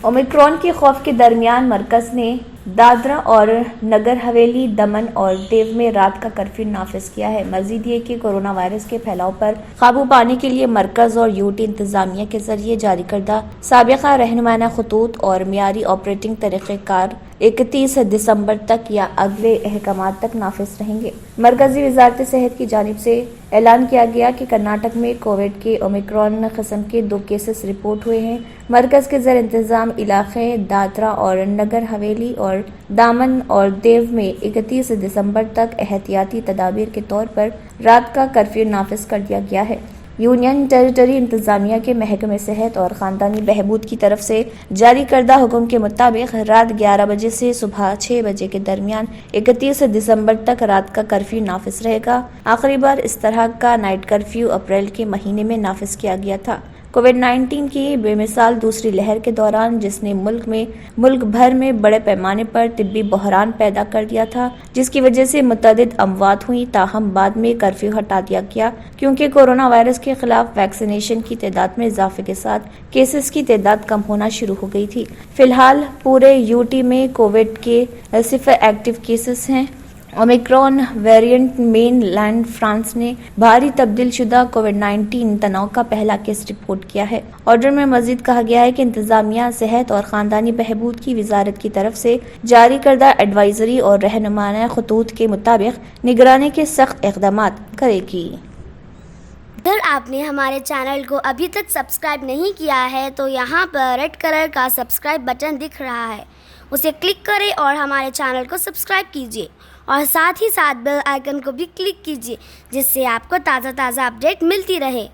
Omicron के खौफ के दरमियान मरकज ने दादरा और नगर हवेली, दमन और दीव में रात का कर्फ्यू नाफिज किया है। मजीद ये कि कोरोना वायरस के फैलाव पर काबू पाने के लिए मरकज और यूटी इंतजामिया के जरिए जारी करदा साबिका रहनुमाना खतूत और मियारी ऑपरेटिंग तरीक़ेकार 31 दिसंबर तक या अगले अहकामात तक नाफिज रहेंगे। मरकजी वजारत सेहत की जानिब से ऐलान किया गया कि कर्नाटक में कोविड के ओमिक्रॉन किस्म के 2 केसेस रिपोर्ट हुए हैं। मरकज के ज़र इंतज़ाम इलाके दादरा और नगर हवेली और दामन और देव में 31 दिसंबर तक एहतियाती तदाबीर के तौर पर रात का कर्फ्यू नाफिज कर दिया गया है। यूनियन टेरिटरी इंतजामिया के महकमे सेहत और ख़ानदानी बहबूद की तरफ से जारी करदा हुक्म के मुताबिक रात 11 बजे से सुबह 6 बजे के दरमियान 31 दिसंबर तक रात का कर्फ्यू नाफिज रहेगा। आखिरी बार इस तरह का नाइट कर्फ्यू अप्रैल के महीने में नाफिज किया गया था। कोविड-19 की बेमिसाल दूसरी लहर के दौरान जिसने मुल्क भर में बड़े पैमाने पर तिब्बी बहरान पैदा कर दिया था, जिसकी वजह से मुतअद्दिद अमवात हुई, ताहम बाद में कर्फ्यू हटा दिया गया क्योंकि कोरोना वायरस के खिलाफ वैक्सीनेशन की तादाद में इजाफे के साथ केसेस की तादाद कम होना शुरू हो गई थी। फिलहाल पूरे यूटी में कोविड के 0 एक्टिव केसेस हैं। Omicron variant main land France ने भारी तब्दील शुदा कोविड-19 तनाव का पहला केस रिपोर्ट किया है। ऑर्डर में मजीद कहा गया है कि इंतजामिया सेहत और ख़ानदानी बहबूद की वजारत की तरफ से जारी करदा एडवाइजरी और रहनुमाना खतूत के मुताबिक निगरानी के सख्त इक़दाम करेगी। अगर आपने हमारे चैनल को अभी तक सब्सक्राइब नहीं किया है तो यहाँ पर रेड कलर का सब्सक्राइब बटन दिख रहा है, उसे क्लिक करें और हमारे चैनल को सब्सक्राइब कीजिए और साथ ही साथ बेल आइकन को भी क्लिक कीजिए, जिससे आपको ताज़ा अपडेट मिलती रहे।